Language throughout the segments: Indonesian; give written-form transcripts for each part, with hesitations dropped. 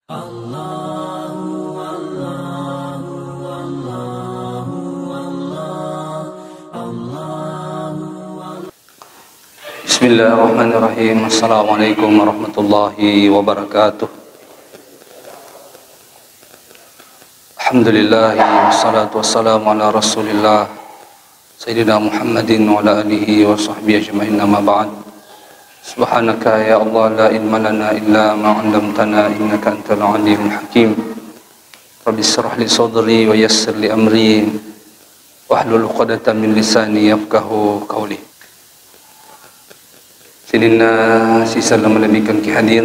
Bismillahirrahmanirrahim. Assalamualaikum warahmatullahi wabarakatuh. Alhamdulillah, wassalatu wassalamu ala rasulillah Sayyidina Muhammadin wa ala alihi wa sahbihi ajma'in, amma ba'd. Subhanaka ya Allah, la ilma lana illa ma 'allamtana innaka antal alimul hakim. Rabbi shrah li sadri wa yassir li amri wahlul 'uqdatam min lisani yafqahu qawli. Sidina sisa melebihkan kihadir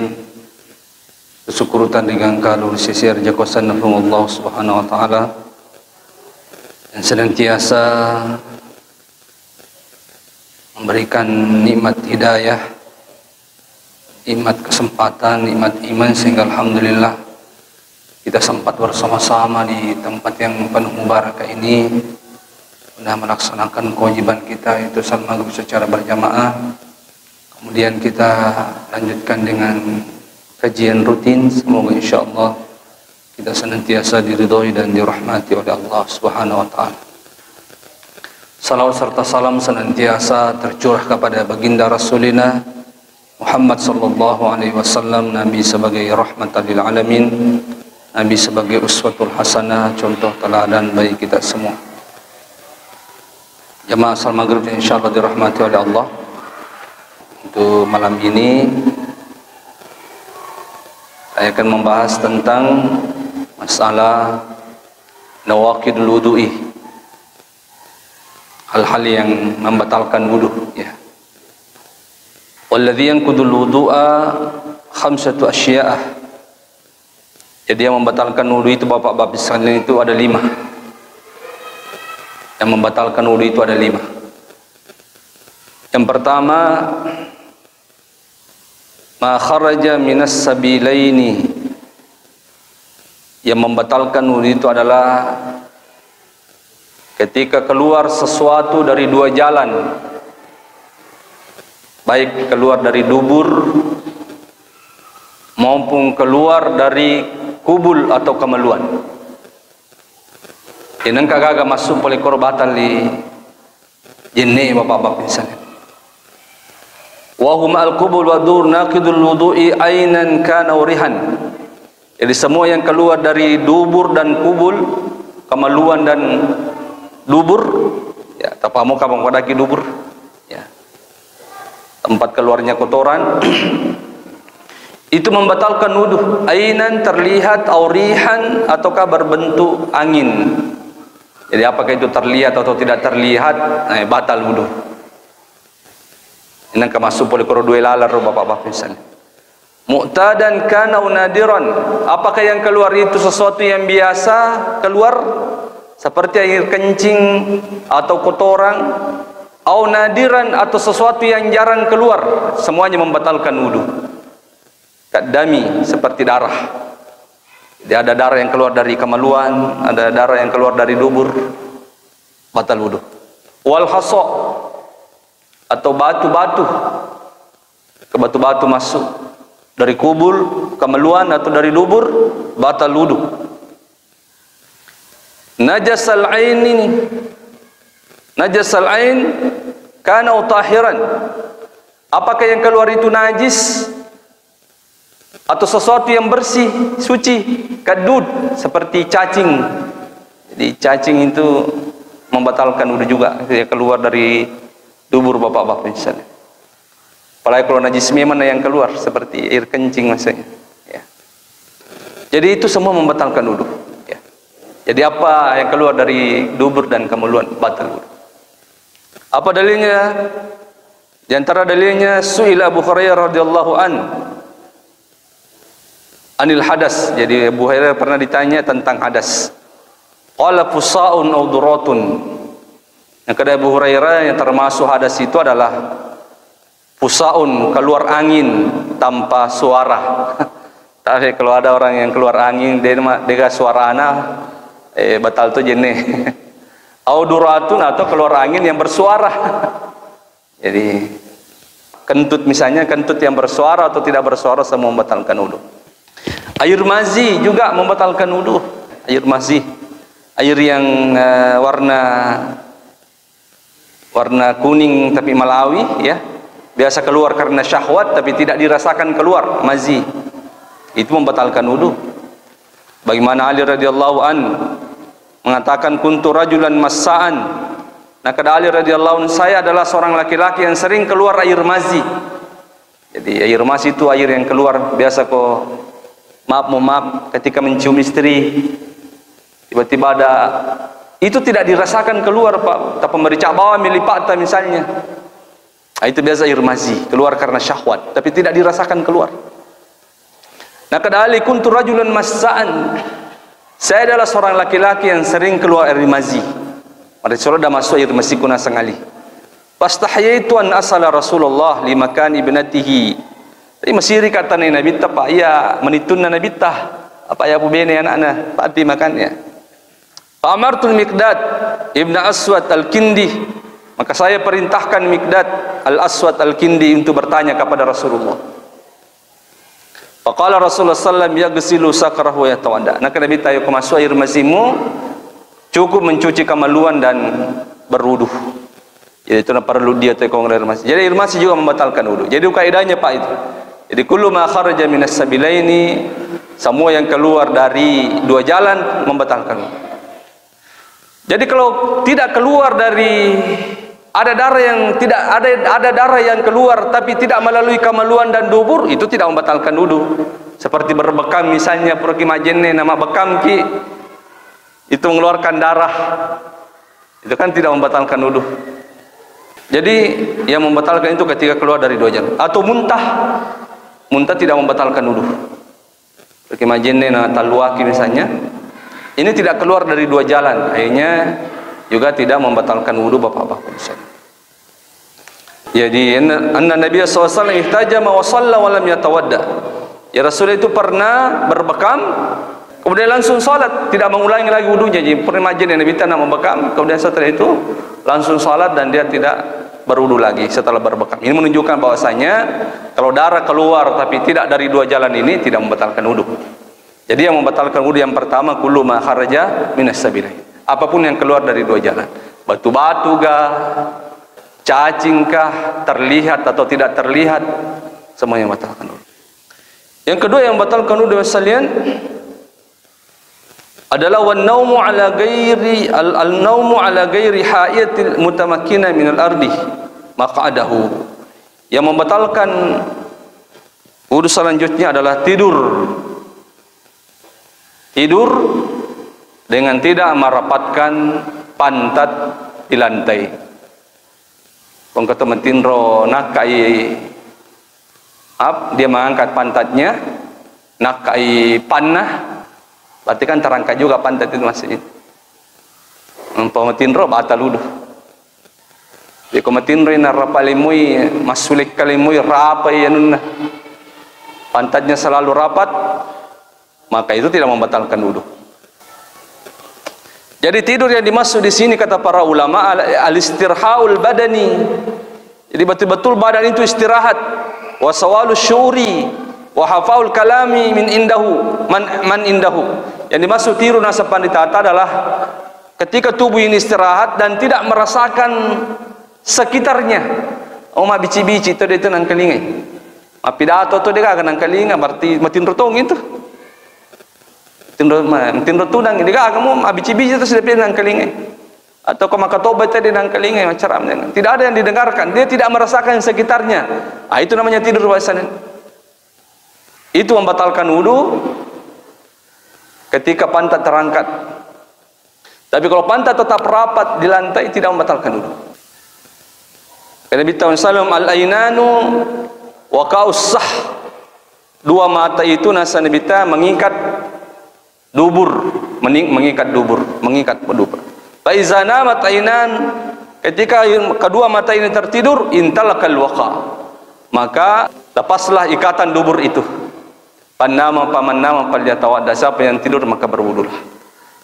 bersyukurutan dengan kalur sisir jakosan Allah subhanahu wa ta'ala dan senantiasa memberikan nikmat hidayah, nikmat kesempatan, nikmat iman, sehingga alhamdulillah kita sempat bersama-sama di tempat yang penuh mubarakah ini sudah melaksanakan kewajiban kita, yaitu salat maghrib secara berjamaah. Kemudian kita lanjutkan dengan kajian rutin. Semoga insyaallah kita senantiasa diridhoi dan dirahmati oleh Allah Subhanahu wa taala. Salawat serta salam senantiasa tercurah kepada baginda Rasulina Muhammad sallallahu alaihi wasallam, Nabi sebagai rahmatan lil alamin, Nabi sebagai uswatul hasanah, contoh teladan bagi kita semua. Jamaah salat maghrib insyaallah dirahmati oleh Allah. Untuk malam ini saya akan membahas tentang masalah nawaqidul wudu'i, hal-hal yang membatalkan wudu, ya. Walladzi yanqudul wudu'a khamsatu asya'ah. Jadi yang membatalkan wudu itu bapak-bapak sekalian itu ada 5. Yang membatalkan wudu itu ada 5. Yang pertama, ma kharaja minas sabilaini. Yang membatalkan wudu itu adalah ketika keluar sesuatu dari 2 jalan, baik keluar dari dubur maupun keluar dari kubul atau kemaluan. Ini kagak masuk oleh korbatal di jenne bapak-bapak misalnya. Wa huma al-qubul wa dur naqidul wudu'i ainan kana urihan. Jadi semua yang keluar dari dubur dan kubul, kemaluan dan dubur, ya, tapamu kamu padaki dubur, ya, tempat keluarnya kotoran itu membatalkan wudu. Ainan terlihat, aurihan ataukah berbentuk angin. Jadi apakah itu terlihat atau tidak terlihat, nah, batal wudu. Ini masuk oleh dua lalar bapak-bapak misalnya. Mu'tadan kana nadiran. Apakah yang keluar itu sesuatu yang biasa keluar seperti air kencing atau kotoran, au nadiran atau sesuatu yang jarang keluar, semuanya membatalkan wudu. Kadami seperti darah. Jadi ada darah yang keluar dari kemaluan, ada darah yang keluar dari dubur, batal wudu. Wal hasa atau batu-batu, ke batu-batu masuk dari kubul, kemaluan atau dari dubur, batal wudu. Najasal ain ini, najasal ain kana tahiran. Apakah yang keluar itu najis atau sesuatu yang bersih, suci? Kadud seperti cacing. Jadi cacing itu membatalkan wudu juga, dia keluar dari dubur bapak-bapak misalnya. Apalagi kalau najis mana yang keluar seperti air kencing maksudnya, ya. Jadi itu semua membatalkan wudu, ya. Jadi apa yang keluar dari dubur dan kemaluan batal wudu. Apa dalilnya? Di antara dalilnya su'ila Abu Hurairah radhiyallahu anil hadas. Jadi Abu Hurairah pernah ditanya tentang hadas. Qala fusaun aw duratun. Yang kata Abu Hurairah, yang termasuk hadas itu adalah fusaun, keluar angin tanpa suara. Tapi kalau ada orang yang keluar angin dia suara anak, batal tuh jene. Auduratun atau keluar angin yang bersuara. Jadi kentut misalnya, kentut yang bersuara atau tidak bersuara semua membatalkan wudu. Air mazi juga membatalkan wudu. Air mazi, air yang warna kuning tapi malawi, ya, biasa keluar karena syahwat tapi tidak dirasakan keluar, mazi, itu membatalkan wudu. Bagaimana Ali radhiyallahu an mengatakan kuntu rajulan massa'an. Nah, kata Ali radhiyallahu an, saya adalah seorang laki-laki yang sering keluar air mazi. Jadi air mazi itu air yang keluar biasa kok, maaf ketika mencium istri tiba-tiba ada, itu tidak dirasakan keluar, Pak. Tak pemeriksa bawah milipat misalnya. Nah, itu biasa air mazi, keluar karena syahwat tapi tidak dirasakan keluar. Nah, kata Ali kuntu rajulan massa'an, saya adalah seorang laki-laki yang sering keluar air mazi. Pada sudah dah masuk air mazi kuna sangali. Fastahyaitu an asala Rasulullah li makan ibnatihi. Tapi masih kata Nabi ta pak ya menitun Nabi ta apa ya bene anak-anak pati makannya. Fa amartul Miqdad ibn Aswad al-Kindi, maka saya perintahkan Miqdad al-Aswad al-Kindi untuk bertanya kepada Rasulullah. Faqala Rasulullah sallallahu alaihi wasallam yaghsilu sakrahu wa yatawadda. Nah, Nabi tahu masuk air mazimu cukup mencuci kemaluan dan berwudu. Jadi itu perlu dia tekong air mazi. Jadi air mazi juga membatalkan wudu. Jadi kaidahnya Pak itu. Jadi kullu ma kharaja minas sabilaini, semua yang keluar dari dua jalan membatalkan wudu. Jadi kalau tidak keluar dari ada darah yang tidak ada darah yang keluar tapi tidak melalui kemaluan dan dubur, itu tidak membatalkan wudu. Seperti berbekam misalnya pergi majenne nama bekam ki itu mengeluarkan darah, itu kan tidak membatalkan wudu. Jadi yang membatalkan itu ketika keluar dari dua jalan. Atau muntah tidak membatalkan wudu. Pergi majenne na talwaki misalnya, ini tidak keluar dari dua jalan, akhirnya juga tidak membatalkan wudu bapak-bapak misalnya. Jadi anna Nabi SAW ihtajama wa shalla wa lam yatawadda. Ya, Rasul itu pernah berbekam kemudian langsung salat, tidak mengulangi lagi wudunya. Jadi pernah majin Nabi tanah membekam, kemudian setelah itu langsung salat dan dia tidak berwudu lagi setelah berbekam. Ini menunjukkan bahwasanya kalau darah keluar tapi tidak dari dua jalan ini tidak membatalkan wudu. Jadi yang membatalkan wudu yang pertama kullu ma kharaja minas sabilain. Apapun yang keluar dari dua jalan. Batu-batu kah, cacing kah, terlihat atau tidak terlihat, semua yang membatalkan wudu. Yang kedua yang membatalkan wudu sekalian adalah wan-naumu ala ghairi al-naumu ala ghairi hayatil mutamakkina minal ardi maq'adahu. Yang membatalkan wudu selanjutnya adalah tidur dengan tidak merapatkan pantat di lantai. Wong kata mentinro nakai dia mengangkat pantatnya, nakai panah, berarti kan terangkat juga pantat itu masih. Pemetinro batal wudu. Di kometinro ina rapalimui masulik kalimui rapai anunna. Pantatnya selalu rapat, maka itu tidak membatalkan wudu. Jadi tidur yang dimaksud di sini kata para ulama al-istirhaul badani. Jadi betul-betul badan itu istirahat. Wa sawalus syuri wa hafaul kalami min indahu man indahu. Yang dimaksud tidur nasa panditata adalah ketika tubuh ini istirahat dan tidak merasakan sekitarnya. Oma bici-bici itu dia itu nang kelingai. Pidato tu dia kan nang kelinga berarti matin rotong itu. Tinro tudang ini kamu bici-bici itu sudah pinang kelingai. Atau kau maka tobat tadi nang kelingai macam tidak ada yang didengarkan, dia tidak merasakan sekitarnya. Itu namanya tidur bahasanya. Itu membatalkan wudu ketika pantat terangkat. Tapi kalau pantat tetap rapat di lantai tidak membatalkan wudu. Karena Nabi SAW al-ainanu wa kaussah, dua mata itu nasa Nabi mengikat dubur, mengikat dubur. Fa iza namat ainan, ketika kedua mata ini tertidur, intalakal waqa, maka lepaslah ikatan dubur itu. Panama pamanama falyatawadda, siapa yang tidur maka berwudulah.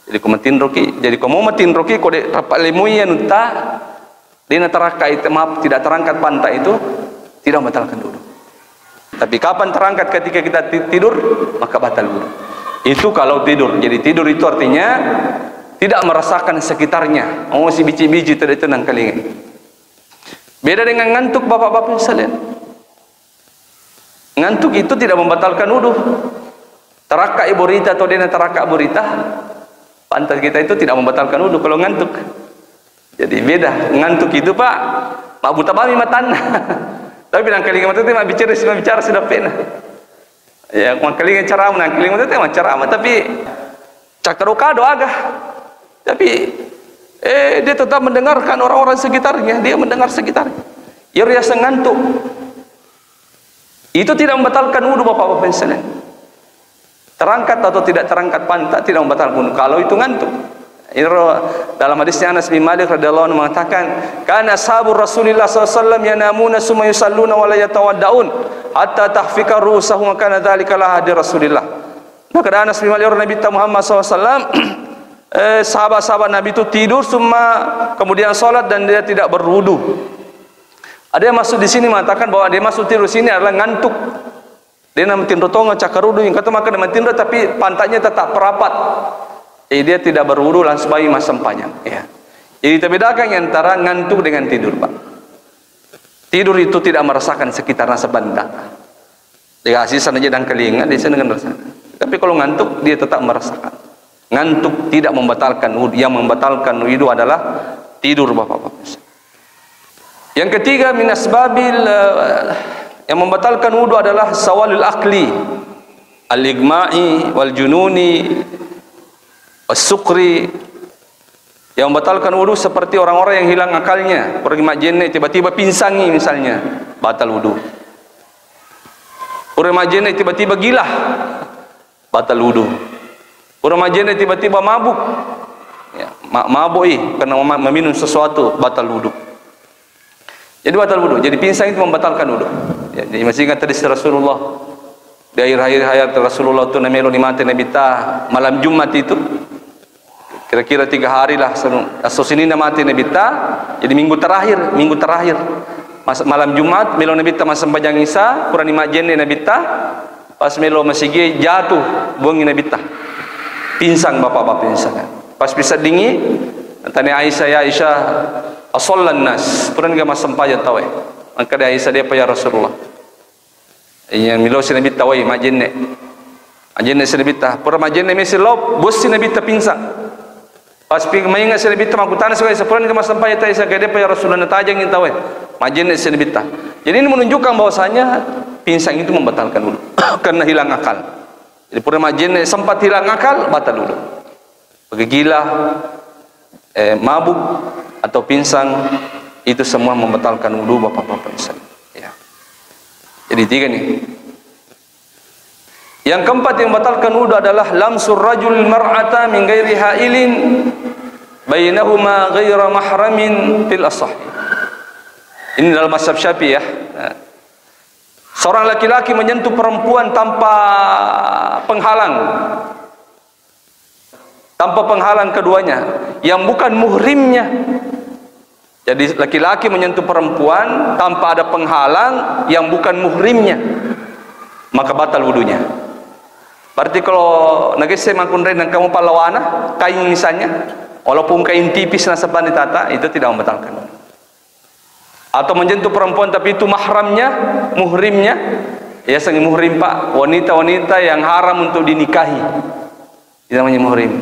Jadi kumatinroki, jadi kamu matinroki kode rapalimui nutta dina terakai maaf tidak terangkat pantai itu tidak membatalkan wudu. Tapi kapan terangkat ketika kita tidur, maka batal wudu. Itu kalau tidur. Jadi tidur itu artinya tidak merasakan sekitarnya. Oh, si biji-biji itu nang kalingan. Beda dengan ngantuk, bapak-bapak sekalian. Ngantuk itu tidak membatalkan wudu. Taraka iburita atau dena taraka burita, pantat kita itu tidak membatalkan wudu kalau ngantuk. Jadi beda. Ngantuk itu Pak, mak buta bami matan. Tapi nang kalingan mata mak bicara sudah pena. Ya, mak kalingan cara nang kalingan mata mak cara tapi cakarokado agak. Tapi dia tetap mendengarkan orang-orang sekitarnya, dia mendengar sekitarnya. Ia rasa ngantuk. Itu tidak membatalkan wudu bapak-bapak sekalian. Terangkat atau tidak terangkat pantat tidak membatalkan wudu kalau itu ngantuk. Dalam hadisnya Anas bin Malik radhiyallahu anhu mengatakan, "Kana ashabur Rasulillah sallallahu alaihi wasallam yanamuna summa yusalluna wa la yatawaddaun hatta tahfika ru'usahum kana dzalika la hadi Rasulillah." Maka Anas bin Malik Nabi Muhammad sallallahu alaihi wasallam sahabat-sahabat Nabi itu tidur semua kemudian salat dan dia tidak berwudu. Ada yang masuk di sini mengatakan bahwa dia masuk tidur sini adalah ngantuk. Dia nak tidur tonga cakarudu yang kata makan tidur tapi pantatnya tetap perapat. Dia tidak berwudu langsung bayi masam panjang. Ya. Jadi kita bedakan antara ngantuk dengan tidur, Pak. Tidur itu tidak merasakan sekitarnya sebentar. Dikasih sana aja dan kelingan, dia dengan merasakan. Tapi kalau ngantuk dia tetap merasakan. Ngantuk tidak membatalkan wudu. Yang membatalkan wudu adalah tidur, bapak-bapak. Yang ketiga min asbabil yang membatalkan wudu adalah sawalul akli, al-igma'i wal jununi was-sukri. Yang membatalkan wudu seperti orang-orang yang hilang akalnya, pergi majene tiba-tiba pingsangi misalnya, batal wudu. Orang majene tiba-tiba gila, batal wudu. Orang majene tiba-tiba mabuk, ya, mabuk karena meminum sesuatu, batal wudu. Jadi batal wudu. Jadi pinsang itu membatalkan wudu. Ya, jadi masih ingat tadi Rasulullah di akhir-akhir hayat Rasulullah itu namelo ni mati Nabi ta malam Jumat itu kira-kira 3 hari lah sini mati Nabi ta. Jadi minggu terakhir malam Jumat melo Nabi ta masam panjang Isa kurang 5 jenne Nabi ta pas melo masih jatuh buangi Nabi ta pinsang bapak-bapak pinsang. Pas bisa dingin tanya Aisyah, ya Aisyah asollan nas pernah enggak masam payah tahu maka dia Aisyah dia ya Rasulullah yang milo si Nabi tahu majenne si Nabi ta pernah majenne mesi lop bos si Nabi ta pinsang pas ping maingat si Nabi ta makutana sebagai pernah enggak masam payah tahu Aisyah dia ya Rasulullah tajang yang tahu majenne si Nabi ta. Jadi ini menunjukkan bahwasanya pinsang itu membatalkan wudu karena hilang akal. Jadi pernah majenne sempat hilang akal batal wudu. Bagi gila mabuk atau pinsang itu semua membatalkan wudu bapak-bapak sekalian. Ya. Jadi 3 nih. Yang keempat yang membatalkan wudu adalah lamsur rajul mar'ata min ghairi hailin bainahuma ghaira mahramin fil ashah. Ini dalam mazhab Syafi'i ya. Seorang laki-laki menyentuh perempuan tanpa penghalang. Tanpa penghalang keduanya yang bukan muhrimnya. Jadi laki-laki menyentuh perempuan tanpa ada penghalang yang bukan muhrimnya, maka batal wudunya. Berarti kalau nagese mangkunre dan kamu palawana kain misalnya, walaupun kain tipis nasaban ditata itu tidak membatalkan. Atau menyentuh perempuan tapi itu mahramnya, muhrimnya, ya sangi muhrim Pak, wanita-wanita yang haram untuk dinikahi. Itu namanya muhrim.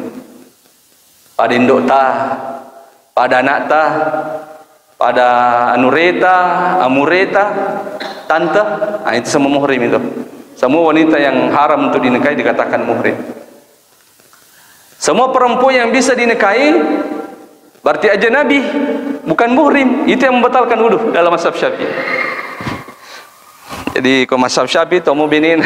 Pada induk ta, pada anak ta, pada anureta, amureta, tante, nah itu semua muhrim itu. Semua wanita yang haram untuk dinikahi dikatakan muhrim. Semua perempuan yang bisa dinikahi berarti ajnabi, bukan muhrim. Itu yang membatalkan wudu dalam mazhab Syafi'i. Jadi kalau mazhab Syafi'i kamu binin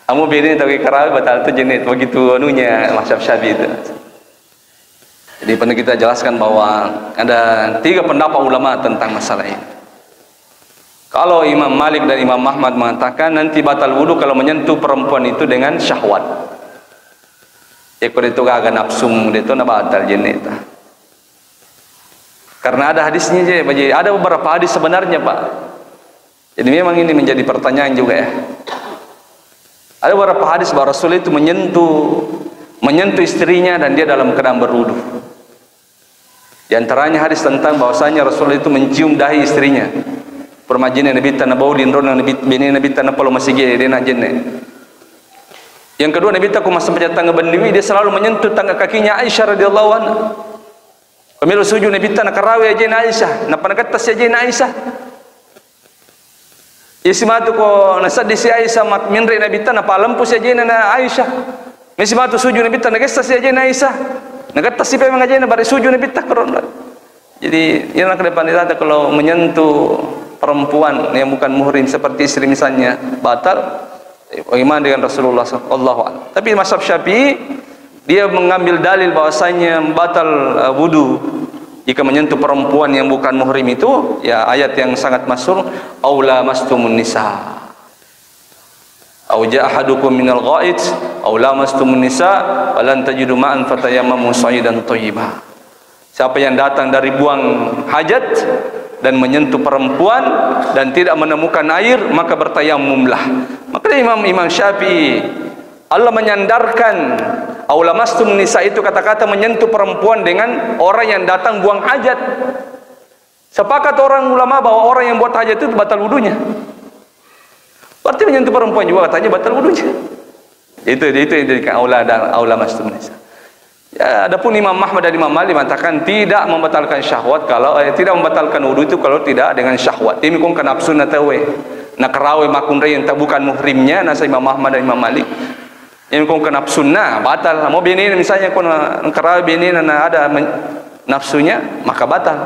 kamu binin tapi karawi batal itu jenis begitu anunya mazhab Syafi'i itu. Jadi pernah kita jelaskan bahwa ada 3 pendapat ulama tentang masalah ini. Kalau Imam Malik dan Imam Ahmad mengatakan nanti batal wudu kalau menyentuh perempuan itu dengan syahwat. Ekor itu agak nafsu itu nak batal jenis. Karena ada hadisnya je, ada beberapa hadis sebenarnya Pak. Jadi memang ini menjadi pertanyaan juga ya. Ada beberapa hadis bahwa Rasul itu menyentuh istrinya dan dia dalam keadaan berwudu. Di antaranya hadis tentang bahwasanya Rasul itu mencium dahi istrinya. Permajinnya Nabi tanah baulin rona Nabi bini Nabi tanah palo masih dia nak jenne. Yang kedua Nabi tak masa tangga bendiwi dia selalu menyentuh tangga kakinya Aisyah radhiyallahu anha. Pemilu sujud Nabi tanah karawi aja Aisyah, napa nak atas aja Aisyah. Isimatu ko nasad di si Aisyah mak minri Nabi tanah palampu saja na Aisyah. Isimatu sujud Nabi tanah gestas aja Aisyah. Nagatas si memang aja na bari sujud Nabi tanah karon. Jadi yang ke depan itu kalau menyentuh perempuan yang bukan muhrim seperti istri misalnya batal. Bagaimana dengan Rasulullah sallallahu alaihi wasallam? Tapi mazhab Syafi'i dia mengambil dalil bahwasanya batal wudu jika menyentuh perempuan yang bukan muhrim itu ya ayat yang sangat masyhur aula mastumun nisa au jaa ahadukum minal ghaid aula mastumun nisa walan tajidu ma'an fatayammamu sa'idan thayyiba. Siapa yang datang dari buang hajat dan menyentuh perempuan dan tidak menemukan air maka bertayamumlah. Maka Imam Syafi'i Allah menyandarkan aula mastum nisa itu kata-kata menyentuh perempuan dengan orang yang datang buang hajat. Sepakat orang ulama bahwa orang yang buat hajat itu batal wudunya. Berarti menyentuh perempuan juga katanya batal wudunya. Itu yang dijadikan aula mastum nisa. Ya, adapun Imam Ahmad dan Imam Malik mengatakan tidak membatalkan syahwat kalau tidak membatalkan wudu itu kalau tidak dengan syahwat. Ini kong kan nafsu na tawe. Nak rawe makun yang tak bukan muhrimnya nasa Imam Ahmad dan Imam Malik. Ini kong kan nafsu na batal. Mau bini misalnya kong rawe bini na ada nafsunya maka batal.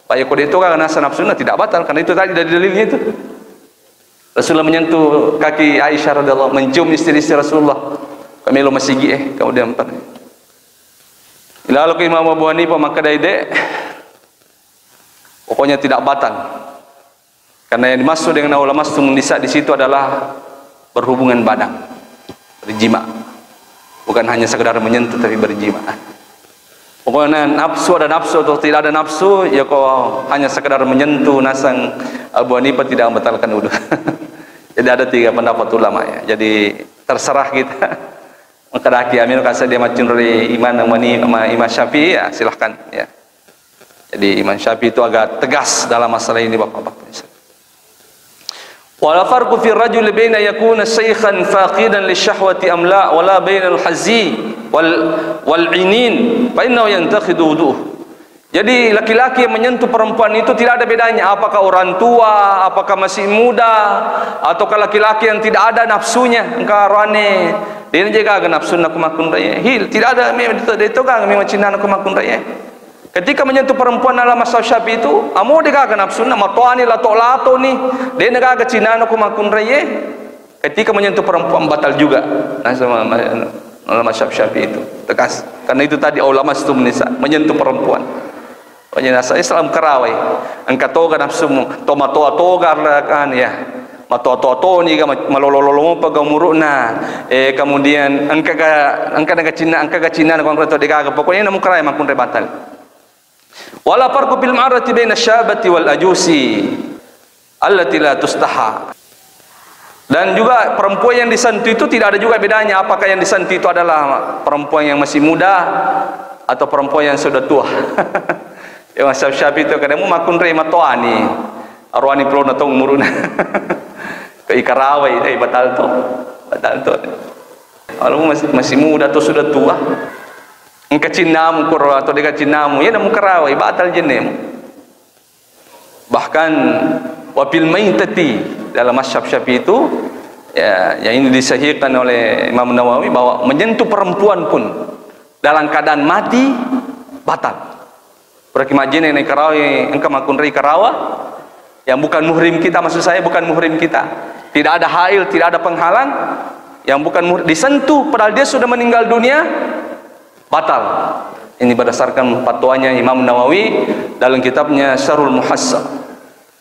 Pak Yoko itu kan nasa nafsu na tidak batal karena itu tadi dari dalilnya itu. Rasulullah menyentuh kaki Aisyah radhiyallahu mencium istri-istri Rasulullah. Kami lo masih kemudian lalu ke Imam Abu Hanifah maka daide pokoknya tidak batal karena yang dimaksud dengan aula mastum nisa di situ adalah berhubungan badan, berjima, bukan hanya sekedar menyentuh tapi berjima. Pokoknya nafsu ada nafsu atau tidak ada nafsu ya kok hanya sekedar menyentuh nasang Abu Hanifah tidak membatalkan wudu. Jadi ada 3 pendapat ulama ya. Jadi terserah kita. Maka daki amin kasa dia macam dari Imam Syafi'i ya silahkan ya. Jadi Imam Syafi'i itu agak tegas dalam masalah ini bapak-bapak. Wala farqu fi ar-rajul baina yakuna shaykhan faqidan lisyahwati am la wala baina al-hazzi wal 'inin fa innahu yantakhidu wudu'uh. Jadi laki-laki yang menyentuh perempuan itu tidak ada bedanya apakah orang tua, apakah masih muda, ataukah laki-laki yang tidak ada nafsunya, engkau rane. Dia jaga agak nafsu nak kumakun raya. Hil tidak ada itu kan memang Cina nak kumakun raya. Ketika menyentuh perempuan dalam mazhab Syafi'i itu, amo dia agak nafsu nak matoani lato ni. Dia nak agak Cina nak kumakun raya. Ketika menyentuh perempuan batal juga. Nah sama dalam mazhab Syafi'i itu tegas. Karena itu tadi ulama itu menyentuh perempuan. Pokoknya nasa Islam kerawai. Engkau toga nafsumu, toga kan ya. Mato-to ni malolololo pagamuruna kemudian angka Cina nak kongkreto dega pokoknya namun kerai makun rebatal. Wala farqu bil ma'rati baina syabati wal ajusi allati la tustaha. Dan juga perempuan yang disentuh itu tidak ada juga bedanya apakah yang disentuh itu adalah perempuan yang masih muda atau perempuan yang sudah tua. Yang mazhab Syafi'i itu kadang makun re matoani arwani pro na tong muruna. Ke ikarawai batal tu. Kalau masih muda atau sudah tua engkau cinamu kurang atau dekat cinamu ya namu karawai batal jenem. Bahkan wabil maitati dalam mazhab Syafi'i itu ya yang ini disahihkan oleh Imam Nawawi bahwa menyentuh perempuan pun dalam keadaan mati batal. Perkimajin yang karawai engkau makun ri karawa yang bukan muhrim kita, maksud saya bukan muhrim kita, tidak ada hail, tidak ada penghalang, yang bukan muhrim disentuh padahal dia sudah meninggal dunia batal. Ini berdasarkan fatwanya Imam Nawawi dalam kitabnya Syarhul Muhassab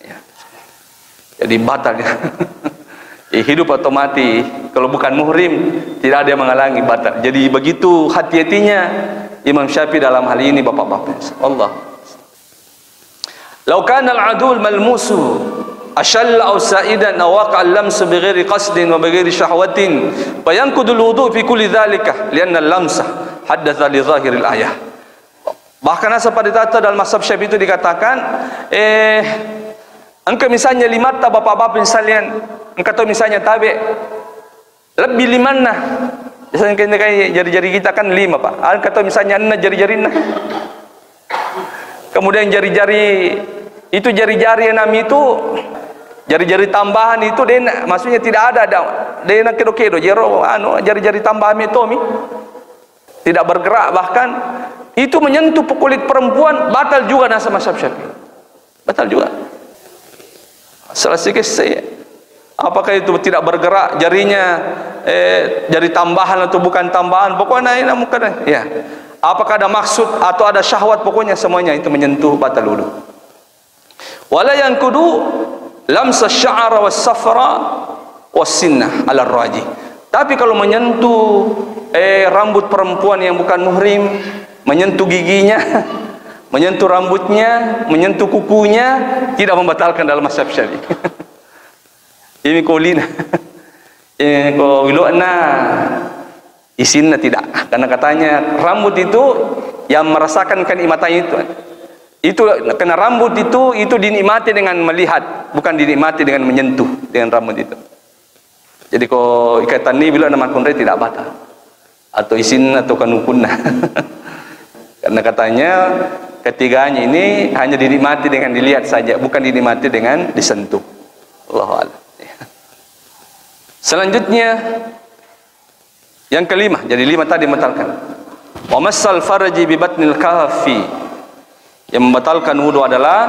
ya. Jadi batal ya. Hidup atau mati kalau bukan muhrim tidak ada yang menghalangi batal. Jadi begitu hati-hatinya Imam Syafi'i dalam hal ini bapak-bapak. Allah. Lau kana al-adul malmusu ashalla aw sa'idan aw waqa'a al-lamsu bighairi qasdin wa bighairi syahwatin fa yanqudu al-wudu' fi kulli dhalika lianna al-lamsa haddatha li zahiril ayah. Bahkan asal pada tata dalam mazhab Syafi'i itu dikatakan engkau misalnya limata bapak-bapak sekalian, engkau tahu misalnya tabe lebih limana. Misalnya kayak jari-jari kita kan 5 Pak. Engkau tahu misalnya 6 jari-jari 6. Kemudian jari-jari itu jari-jari 6 itu jari-jari tambahan itu dia maksudnya tidak ada dia nak kedo-kedo jari-jari tambahan itu tidak bergerak, bahkan itu menyentuh kulit perempuan batal juga nasa mazhab Syafi'i. Batal juga. Selesai saya. Apakah itu tidak bergerak jarinya jari tambahan atau bukan tambahan, pokoknya ini bukan ya. Apakah ada maksud atau ada syahwat, pokoknya semuanya itu menyentuh batal wudu. Wala yankudu lamsa sya'ara was safra was sinnah ala rajih. Tapi kalau menyentuh rambut perempuan yang bukan muhrim, menyentuh giginya, menyentuh rambutnya, menyentuh kukunya, tidak membatalkan dalam mazhab Syafi'i. Ini kolina, ini kolina, isinna tidak, karena katanya rambut itu yang merasakan kenikmatan itu karena rambut itu dinikmati dengan melihat, bukan dinikmati dengan menyentuh dengan rambut itu. Jadi kalau ikatan ini bila nama kunre tidak batal, atau isin atau kanukunna, karena katanya ketiganya ini hanya dinikmati dengan dilihat saja, bukan dinikmati dengan disentuh. Allahu a'lam. Selanjutnya yang kelima, jadi 5 tadi membatalkan. Wa massal farji bi batnil kafi. Yang membatalkan wudu adalah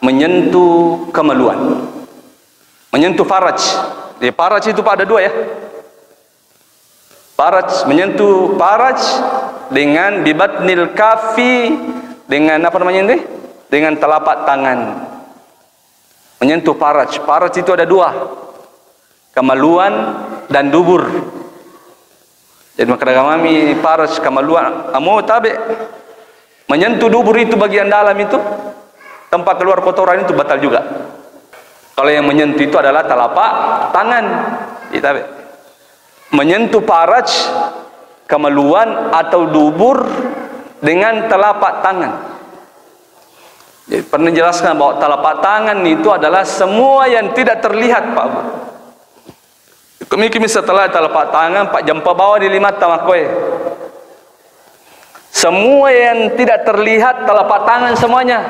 menyentuh kemaluan. Menyentuh faraj. Jadi faraj itu ada 2 ya. Faraj, menyentuh faraj dengan bi batnil kafi, dengan apa namanya ini? Dengan telapak tangan. Menyentuh faraj. Faraj itu ada 2. Kemaluan dan dubur. Jadi maka kami faraj kemaluan, kamu tabe menyentuh dubur itu bagian dalam itu tempat keluar kotoran itu batal juga. Kalau yang menyentuh itu adalah telapak tangan. Tabe. Menyentuh faraj kemaluan atau dubur dengan telapak tangan. Jadi pernah jelaskan bahwa telapak tangan itu adalah semua yang tidak terlihat Pak Bu. Kami setelah telapak tangan Pak jempol bawah di 5 tamakoi. Semua yang tidak terlihat telapak tangan semuanya.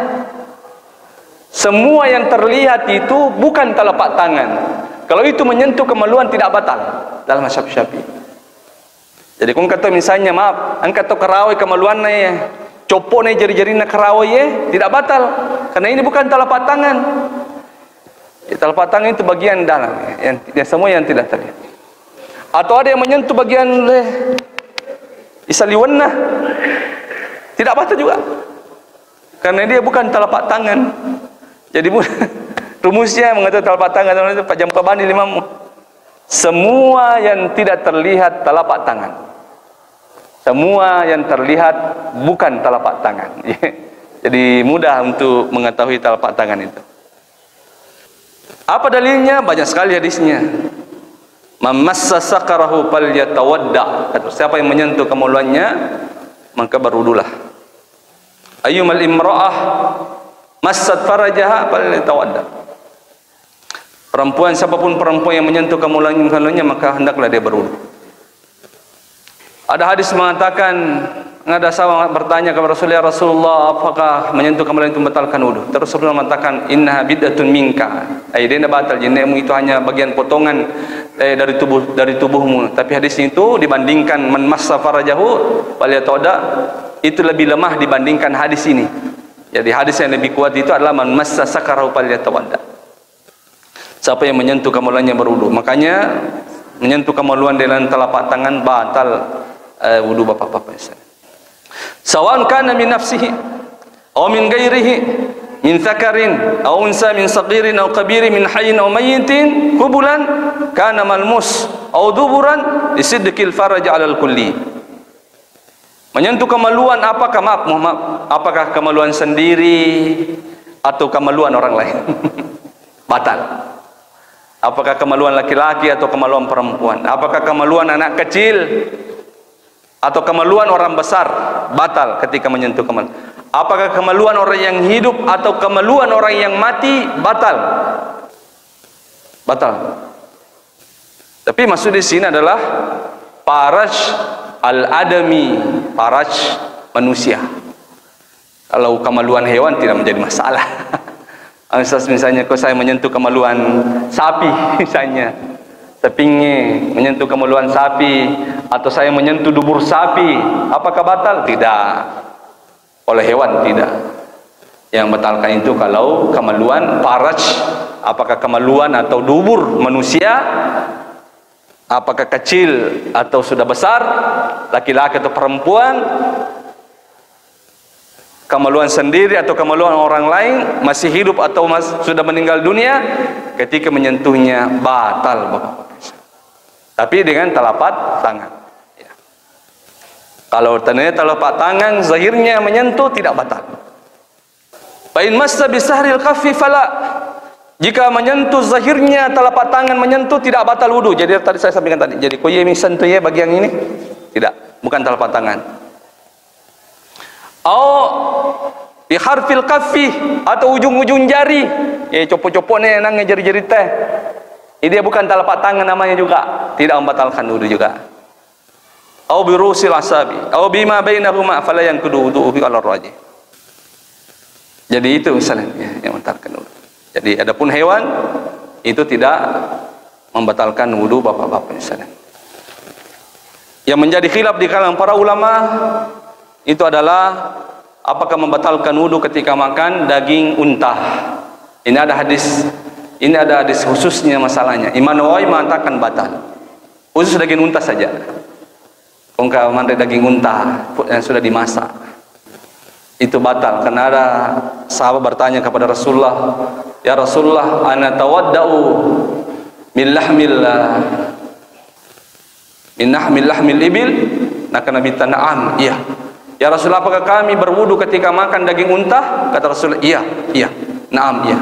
Semua yang terlihat itu bukan telapak tangan. Kalau itu menyentuh kemaluan tidak batal dalam mazhab Syafi'i. Jadi kau kata misalnya maaf, angkat to karawai kemaluan ya, copok nih jari-jari nak karawai ya, tidak batal karena ini bukan telapak tangan. Telapak tangan itu bagian dalam yang semua yang tidak terlihat. Atau ada yang menyentuh bagian isaliwanna, tidak batal juga karena dia bukan telapak tangan. Jadi rumusnya mengatakan telapak tangan itu Pak Jampabani limamu. Semua yang tidak terlihat telapak tangan, semua yang terlihat bukan telapak tangan. Jadi mudah untuk mengetahui telapak tangan itu. Apa dalilnya? Banyak sekali hadisnya. Mamassa sakarahu falyatawadda. Siapa yang menyentuh kemaluannya maka berwudulah. Ayyumal imra'ah massat farajaha falyatawadda. Perempuan, siapapun perempuan yang menyentuh kemaluannya maka hendaklah dia berwudu. Ada hadis mengatakan, ada sahabat bertanya kepada Rasulullah, apakah menyentuh kemaluan itu membatalkan wudu? Terus Rasulullah mengatakan, innaha bid'atun minka. Dia batal, jenemu itu hanya bagian potongan dari tubuhmu. Tapi hadis itu dibandingkan man massa farajahu falyatawadda, itu lebih lemah dibandingkan hadis ini. Jadi hadis yang lebih kuat itu adalah man massa sakarahu falyatawadda. Siapa yang menyentuh kemaluannya berwudu. Makanya menyentuh kemaluan dengan telapak tangan batal wudu bapak-bapak. Sawan kana min nafsihi aw min ghairihi min dzakarin aw unsa min saghirin aw kabirin min hayyin aw mayyitin qubulan kana malmus aw duburan lisidqil faraj 'alal kulli. Menyentuh kemaluan apakah apakah kemaluan sendiri atau kemaluan orang lain? batal. Apakah kemaluan laki-laki atau kemaluan perempuan? Apakah kemaluan anak kecil atau kemaluan orang besar? Batal ketika menyentuh kemaluan. Apakah kemaluan orang yang hidup atau kemaluan orang yang mati? Batal. Batal. Tapi maksud di sini adalah faraj al-adami, faraj manusia. Kalau kemaluan hewan tidak menjadi masalah. Misalnya kalau saya menyentuh kemaluan sapi misalnya, saya pingin menyentuh kemaluan sapi, atau saya menyentuh dubur sapi, apakah batal? Tidak. Oleh hewan tidak. Yang batalkan itu kalau kemaluan faraj, apakah kemaluan atau dubur manusia, apakah kecil atau sudah besar, laki-laki atau perempuan, kemaluan sendiri atau kemaluan orang lain, masih hidup atau sudah meninggal dunia, ketika menyentuhnya batal, Bapak. Tapi dengan telapak tangan. Ya. Kalau ternyata telapak tangan zahirnya menyentuh, tidak batal. Fa in massa bisahril kaffi fala. Jika menyentuh zahirnya telapak tangan menyentuh, tidak batal wudu. Jadi tadi saya sampaikan tadi. Jadi koye sentuh ya bagian ini, tidak, bukan telapak tangan. Bi harfil kaffi, atau ujung-ujung jari, copok-copok nih nang jari-jari teh. Ini dia bukan telapak tangan namanya juga, tidak membatalkan wudu juga. Bi rusil asabi, bima bainahuma fala yanqudu wudu'u ala rajih. Jadi itu misalnya yang membatalkan wudu. Jadi adapun hewan itu tidak membatalkan wudu Bapak-bapak misalnya. Yang menjadi khilaf di kalangan para ulama itu adalah apakah membatalkan wudu ketika makan daging unta. Ini ada hadis khususnya masalahnya. Imam Nawawi mengatakan batal. Khusus daging unta saja. Kongka mandai daging unta yang sudah dimasak itu batal, karena ada sahabat bertanya kepada Rasulullah, "Ya Rasulullah, ana tawaddau min lahmil ibil?" Maka Nabi na'am, iya. Ya Rasulullah, apakah kami berwudu ketika makan daging unta? Kata Rasulullah, iya. Naam, iya.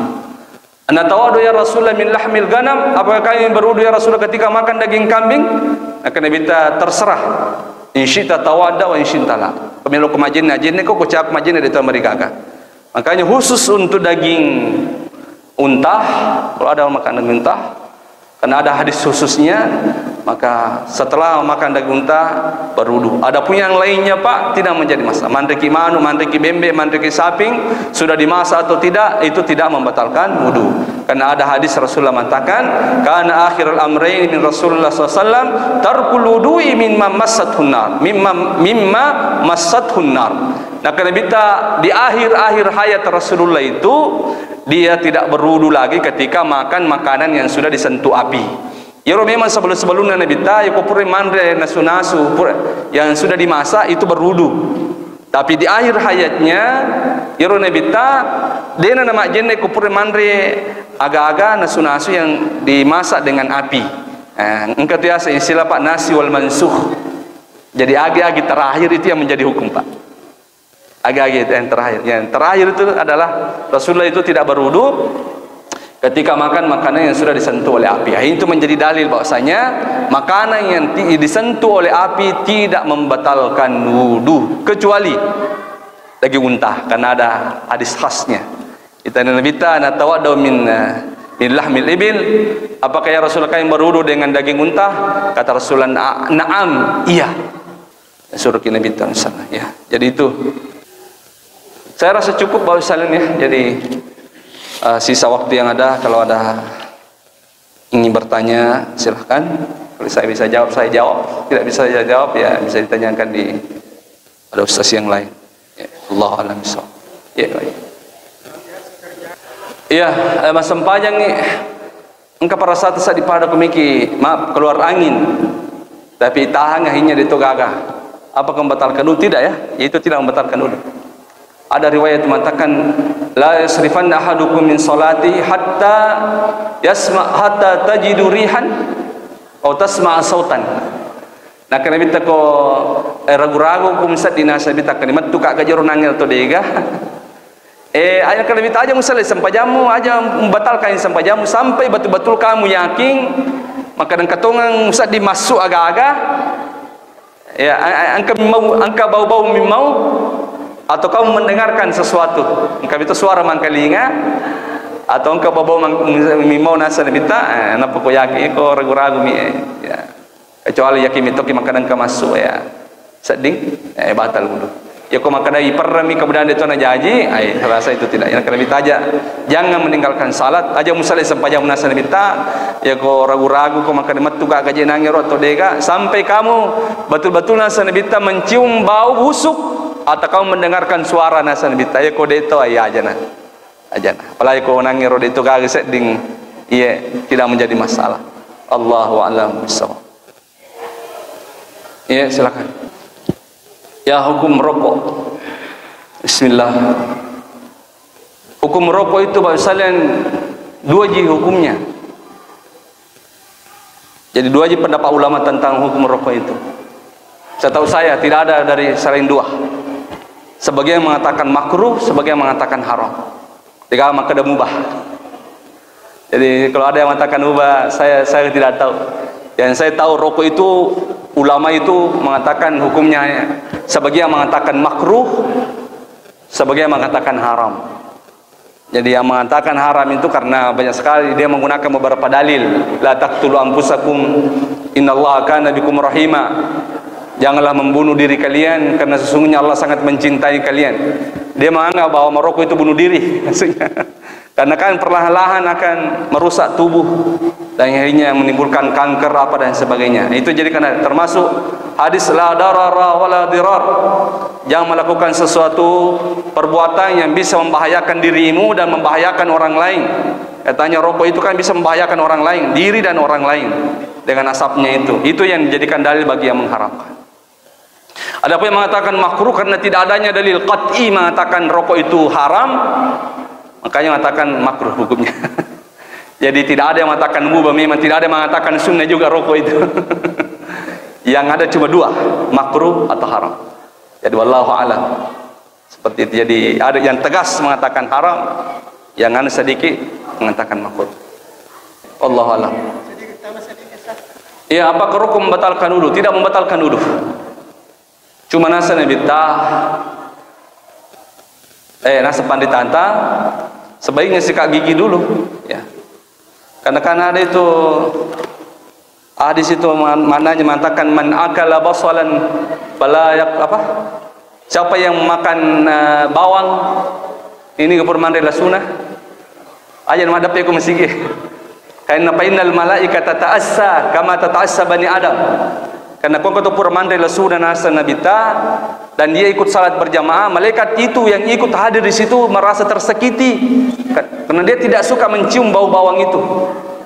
Ana tawaddu ya Rasulullah min lahmil ganam? Apakah kami berwudu ya Rasulullah ketika makan daging kambing? Maka Nabi terserah. Insyita tawadda wa insyita la. Pemilu kemajin najin kok ucap majin dari mereka kan. Makanya khusus untuk daging unta, kalau ada makan daging unta, karena ada hadis khususnya, maka setelah makan daging unta berwudu. Adapun yang lainnya Pak tidak menjadi masalah. Mandeki manu, mandeki bembe, mandeki saping sudah dimasak atau tidak, itu tidak membatalkan wudu. Karena ada hadis Rasulullah mengatakan, "Kana akhirul amrayn min Rasulullah SAW tarkul wudu'i mimma massathun nar." Mimma massathun nar. Nah, karena di akhir hayat Rasulullah itu dia tidak berwudu lagi ketika makan makanan yang sudah disentuh api. Ya memang sebelum-sebelumnya Nabi ta yakupure mandre nasu-nasu yang sudah dimasak itu berwudu. Tapi di akhir hayatnya ya Nabi ta dena nama jenne kupure mandre aga-aga nasu-nasu yang dimasak dengan api. Engkau biasa istilah Pak nasi wal mansuh. Jadi agi-agi terakhir itu yang menjadi hukum Pak. Agi-agi yang terakhir. Yang terakhir itu adalah Rasulullah itu tidak berwudu ketika makan makanan yang sudah disentuh oleh api. Itu menjadi dalil bahwasanya makanan yang disentuh oleh api tidak membatalkan wudu kecuali daging unta, karena ada hadis khasnya. Kita Nabi ta natawaddu min lahmil ibil. Apakah ya Rasulullah kami berwudu dengan daging unta? Kata Rasulullah, na'am, iya. Suruh Nabi ta ya. Jadi itu saya rasa cukup Bapak sekalian ya. Jadi sisa waktu yang ada, kalau ada ingin bertanya silahkan. Kalau saya bisa jawab saya jawab, tidak bisa saya jawab ya bisa ditanyakan di ada ustaz yang lain. Ya, Allah alam bisawab. Ya, baik. Iya, mas sempajang ni engkau pada saat di pada kumiki maaf keluar angin tapi tahan akhirnya ditogaga. Apakah membatalkan wudu? Tidak ya, itu tidak membatalkan wudu. Ada riwayat mengatakan la yasrifanna ahadukum min salati hatta hatta tajidu rihan atau tasma'a sautan. Nah kana bita ko ragu-ragu kum sa dinasa bita kalimat tu ka gajaro nangel to dega. Ayat kalau minta aja musali sampajamu aja membatalkan sampajamu sampai betul-betul kamu yakin maka dan katongan usah dimasuk agak-agak ya angka bau-bau mimau atau kamu mendengarkan sesuatu angka itu suara mangkalinga atau engkau bau-bau mimau nasa minta kenapa kau yakin kau ragu-ragu ya kecuali yakin itu maka dan kau masuk ya seding batal wudu. Ya kau maka dari perami kemudian itu nak janji, rasa itu tidak. Yang kena minta aja, jangan meninggalkan salat. Aja musali sampai jam nasa minta. Ya kau ragu-ragu kau maka metu gak gaji nangir atau dega sampai kamu betul-betul nasa minta mencium bau busuk atau kamu mendengarkan suara nasa minta. Ya kau itu aja nah, aja nah. Apalagi kau nangir itu gak seding, iya tidak menjadi masalah. Allahu a'lam bishawab. Iya silakan. Ya hukum rokok. Bismillah. Hukum rokok itu Bapak sekalian dua ji hukumnya. Jadi dua ji pendapat ulama tentang hukum rokok itu. Setahu saya tidak ada dari selain dua. Sebagian mengatakan makruh, sebagian mengatakan haram. Tiga maka ada mubah. Jadi kalau ada yang mengatakan mubah, saya tidak tahu. Yang saya tahu rokok itu ulama itu mengatakan hukumnya sebagian mengatakan makruh, sebagian mengatakan haram. Jadi yang mengatakan haram itu karena banyak sekali dia menggunakan beberapa dalil. La taqtulu anfusakum innallaha kana bikum rahima. Janganlah membunuh diri kalian karena sesungguhnya Allah sangat mencintai kalian. Dia menganggap bahwa merokok itu bunuh diri maksudnya. Karena kan perlahan-lahan akan merusak tubuh dan akhirnya menimbulkan kanker apa dan sebagainya. Itu jadi karena termasuk hadis la darara wala dirar. Jangan melakukan sesuatu perbuatan yang bisa membahayakan dirimu dan membahayakan orang lain. Katanya rokok itu kan bisa membahayakan orang lain, diri dan orang lain dengan asapnya itu. Itu yang dijadikan dalil bagi yang mengharamkan. Ada pun yang mengatakan makruh karena tidak adanya dalil qat'i mengatakan rokok itu haram. Makanya mengatakan makruh hukumnya. Jadi tidak ada yang mengatakan mubah, memang tidak ada yang mengatakan sunnah juga rokok itu. Yang ada cuma dua, makruh atau haram. Jadi wallahu a'lam. Seperti itu. Jadi ada yang tegas mengatakan haram, yang anu sedikit mengatakan makruh. Wallahu a'lam. Ya, apakah rokok membatalkan wudu? Tidak membatalkan wudu. Cuma nasa nabitah nasa panditanta sebaiknya sikat gigi dulu ya. Karena kan ada itu hadis itu mananya mengatakan man akala basalan fala apa? Siapa yang makan bawang ini kepermandai sunnah. Ajan madap aku masih karena innal malaikata ta'assa kama tata'assa bani Adam. Karena kau kata permandai sunnah nasa nabita dan dia ikut salat berjamaah, malaikat itu yang ikut hadir di situ merasa tersakiti karena dia tidak suka mencium bau bawang itu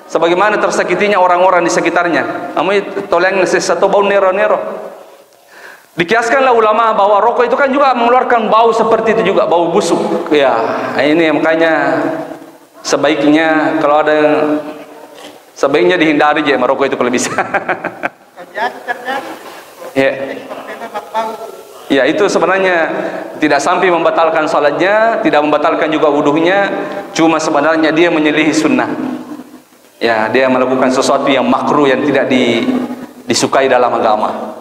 sebagaimana tersakitinya orang-orang di sekitarnya. Namun tolong sesuatu bau nero-nero. Dikiaskanlah ulama bahwa rokok itu kan juga mengeluarkan bau seperti itu juga, bau busuk ya. Ini makanya sebaiknya kalau ada yang sebaiknya dihindari aja merokok itu kalau bisa. Ya. Ya itu sebenarnya tidak sampai membatalkan salatnya, tidak membatalkan juga wuduhnya, cuma sebenarnya dia menyelisihi sunnah. Ya, dia melakukan sesuatu yang makruh yang tidak disukai dalam agama.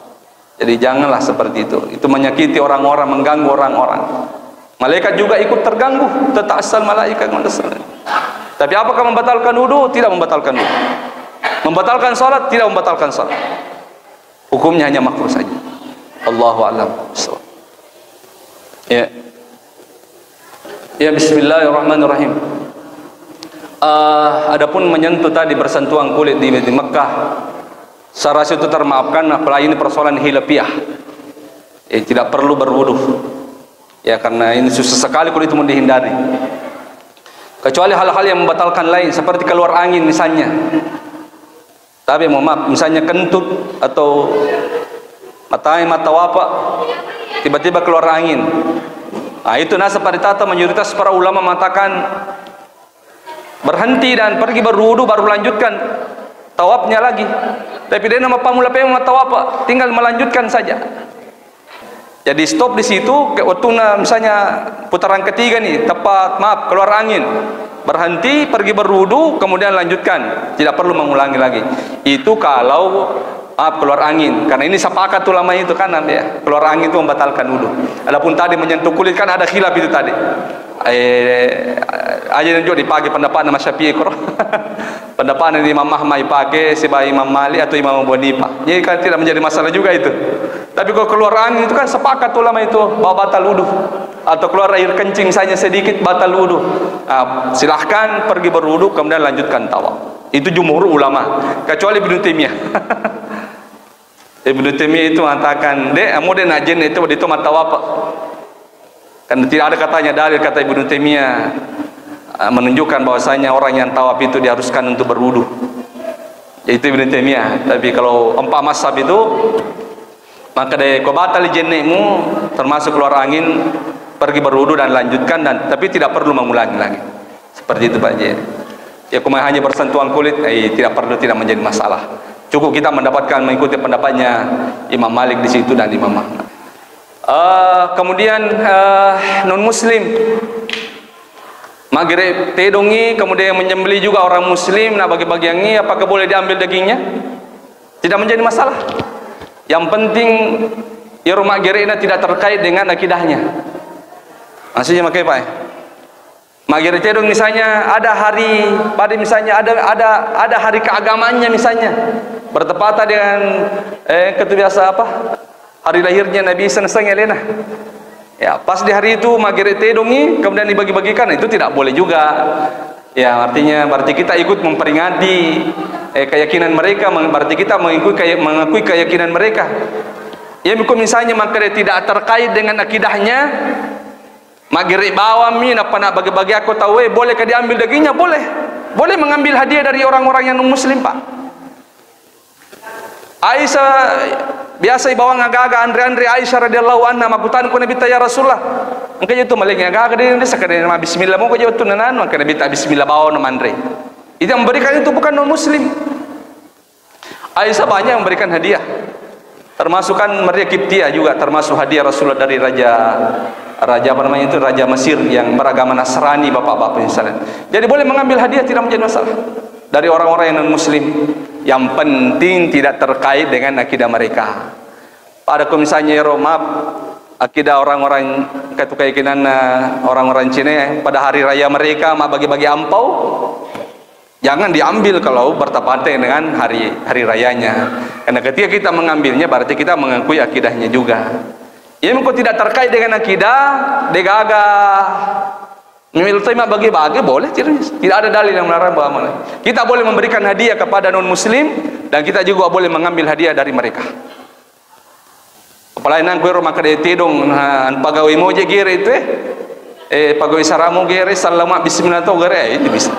Jadi janganlah seperti itu. Itu menyakiti orang-orang, mengganggu orang-orang. Malaikat juga ikut terganggu, tata'assal malaikat mandasal. Tapi apakah membatalkan wudu? Tidak membatalkan wudu. Membatalkan salat? Tidak membatalkan salat. Hukumnya hanya makruh saja. Allahu a'lam. Ya. Ya bismillahirrahmanirrahim. Adapun menyentuh tadi bersentuhan kulit di Mekah, saya rasa itu termaafkan, apalagi ini persoalan hilafiah. Tidak perlu berwudu. Ya karena ini susah sekali kalau itu mau dihindari. Kecuali hal-hal yang membatalkan lain seperti keluar angin misalnya. Tapi mohon maaf, misalnya kentut atau mata wapak tiba-tiba keluar angin. Nah, itu nasa paritata mayoritas para ulama mengatakan berhenti dan pergi berwudu baru melanjutkan tawafnya lagi. Tapi dia nama pamula pemula tawaf tinggal melanjutkan saja. Jadi stop di situ, waktu misalnya putaran ketiga nih, tepat keluar angin, berhenti, pergi berwudu, kemudian lanjutkan, tidak perlu mengulangi lagi. Itu kalau keluar angin, karena ini sepakat ulama itu kan ya, keluar angin itu membatalkan wudu. Adapun tadi menyentuh kulit kan ada khilaf itu tadi. Aja juga dipakai pendapat nama Syafi'i kor. Pendapat Imam Ahmad dipakai sebagai Imam Malik atau Imam Abu Hanifah. Jadi kan tidak menjadi masalah juga itu. Tapi kalau keluar angin itu kan sepakat ulama itu bahwa batal wudu. Atau keluar air kencing saja sedikit batal wudu. Silahkan pergi berwudu kemudian lanjutkan tawaf. Itu jumhur ulama, kecuali Ibnu Taimiyah. Ibnu Taimiyah itu mengatakan, mau najin itu matawaf. Karena tidak ada katanya dalil kata Ibnu Taimiyah menunjukkan bahwasanya orang yang tawaf itu diharuskan untuk berwudu. Yaitu Ibnu Taimiyah. Tapi kalau empat mazhab itu, maka dari kau batal jenekmu termasuk keluar angin, pergi berwudu dan lanjutkan, tapi tidak perlu mengulangi lagi. Seperti itu Pak J. Ya cuma hanya bersentuhan kulit, tidak menjadi masalah. Cukup kita mengikuti pendapatnya Imam Malik di situ dan Imam Ahmad. Kemudian non muslim maghrib tedongi, kemudian menyembelih juga orang muslim, nah bagi-bagi yang ini apakah boleh diambil dagingnya? Tidak menjadi masalah. Yang penting ya rumah gerena tidak terkait dengan akidahnya. Maksudnya makanya Pak, maghrib tedong misalnya ada hari pada misalnya ada hari keagamannya misalnya bertepatan dengan biasa apa? Hari lahirnya Nabi Isa Elena. Ya, pas di hari itu maghrib tedongi kemudian dibagi-bagikan, itu tidak boleh juga. Ya, berarti kita ikut memperingati keyakinan mereka, berarti kita mengakui keyakinan mereka. Ya, misalnya maghrib tidak terkait dengan akidahnya, maghrib bawam ini apa nak bagi-bagi aku tahu, bolehkah diambil dagingnya? Boleh. Boleh mengambil hadiah dari orang-orang yang non muslim, Pak. Aisyah biasa bawa ngagaga Andre Aisyah radhiyallahu anha makutan ku Nabi ya Rasulullah. Engkau itu malingnya ngagaga dia sekadar nama bismillah mau kau jawab tunanan maka Nabi tak bismillah bawa nama Andre. Itu yang memberikan itu bukan non muslim. Aisyah banyak memberikan hadiah. Termasuk kan Maria Kiptia juga termasuk hadiah Rasulullah dari raja apa namanya itu, raja Mesir yang beragama Nasrani, bapak-bapak misalnya. Jadi boleh mengambil hadiah, tidak menjadi masalah dari orang-orang yang non muslim. Yang penting tidak terkait dengan akidah mereka. Pada misalnya maaf, akidah orang-orang keyakinan orang-orang Cina pada hari raya mereka bagi-bagi ampau, jangan diambil kalau bertepatan dengan hari rayanya. Karena ketika kita mengambilnya berarti kita mengakui akidahnya juga. Ya, kalau tidak terkait dengan akidah, degagah memilih tema bagi-bagi boleh, tidak ada dalil yang melarang bahwa kita boleh memberikan hadiah kepada non muslim dan kita juga boleh mengambil hadiah dari mereka. Apalagi nang kuero maka dia tedong pegawai moje gere itu pegawai saramo gere salama bismillah to gere itu bisa.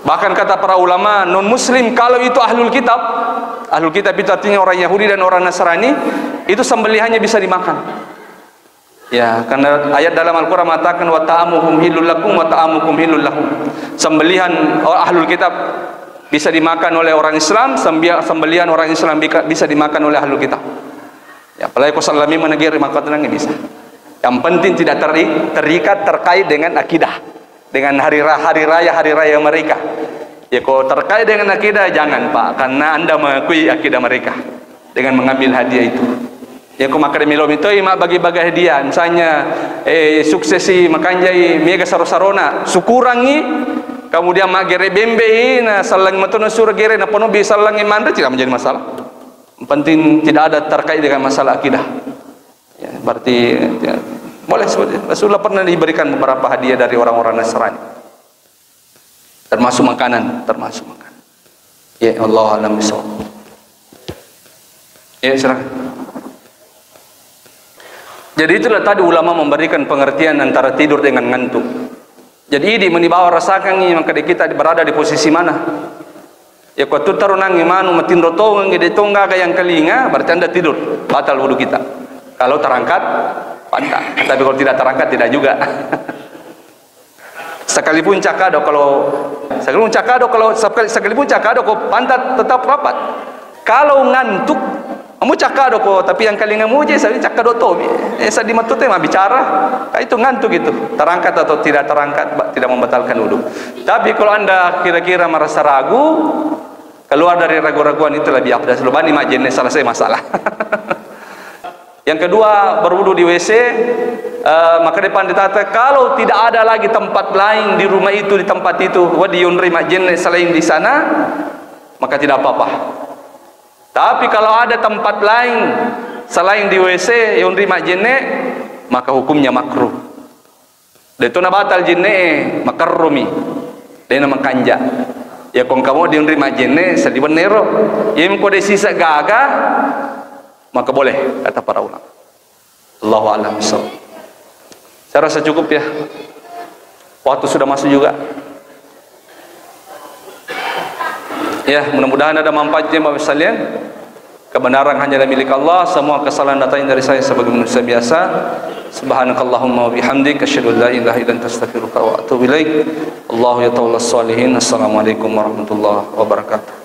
Bahkan kata para ulama non muslim kalau itu ahlul kitab itu artinya orang Yahudi dan orang Nasrani, itu sembelihannya bisa dimakan. Ya, karena ayat dalam Al-Quran mengatakan wa ta'amuhum hilul lakum wa ta'amukum hilul lahum. Sembelihan ahlul kitab bisa dimakan oleh orang Islam, sembelihan orang Islam bisa dimakan oleh ahlul kitab. Ya, apalagi kau salami menegiri maka tenangnya bisa. Yang penting tidak terikat terkait dengan akidah, dengan hari raya mereka. Ya, kalau terkait dengan akidah jangan Pak, karena Anda mengakui akidah mereka dengan mengambil hadiah itu. Ya, aku makan milom itu mak bagi-bagi hadiah misalnya suksesi makan jai mega sarona syukurangi kemudian mak gere bembe na salang matuna sur gere na pono bi salangi mandra tidak menjadi masalah. Penting tidak ada terkait dengan masalah akidah. Ya, berarti ya, boleh. Rasulullah pernah diberikan beberapa hadiah dari orang-orang Nasrani. Termasuk makanan. Ya Allah alam bisawab. Ya, silakan. Jadi itulah tadi ulama memberikan pengertian antara tidur dengan ngantuk. Jadi ini menibawa rasakan ini maka kita berada di posisi mana? Ya kau tu tarunang imanu matin rotong ngide tongga yang kelinga berarti Anda tidur, batal wudu kita. Kalau terangkat pantat, tapi kalau tidak terangkat tidak juga. Sekalipun cakado kalau pantat tetap rapat. Kalau ngantuk Amu cakap doko, tapi yang kali ngamu je saya cakap doto. Esa di matute mah bicara. Itu ngantuk gitu. Terangkat atau tidak terangkat tidak membatalkan wudu. Tapi kalau Anda kira-kira merasa ragu, keluar dari ragu-raguan itu lebih afdal. Selebani mak jenis selesai masalah. Yang kedua, berwudu di WC, maka depan ditata kalau tidak ada lagi tempat lain di rumah itu, di tempat itu, wadi yunri mak jenis selain di sana, maka tidak apa-apa. Tapi kalau ada tempat lain selain di WC yang terima jene, maka hukumnya makruh. Dan itu batal jene makarrumi. Dan nama kanja. Ya kong kamu di terima jene sediban nero. Ya mengko de sisa gaga, maka boleh kata para ulama. Allahu a'lam bishawab. Saya rasa cukup ya. Waktu sudah masuk juga. Ya, mudah-mudahan ada manfaatnya Bapak sekalian. Kebenaran hanya milik Allah, semua kesalahan datang dari saya sebagai manusia biasa. Subhanakallahumma wa bihamdika asyhadu an la ilaha illa anta astaghfiruka wa atubu ilaik. Allahu ya tawallas salihin. Assalamualaikum warahmatullahi wabarakatuh.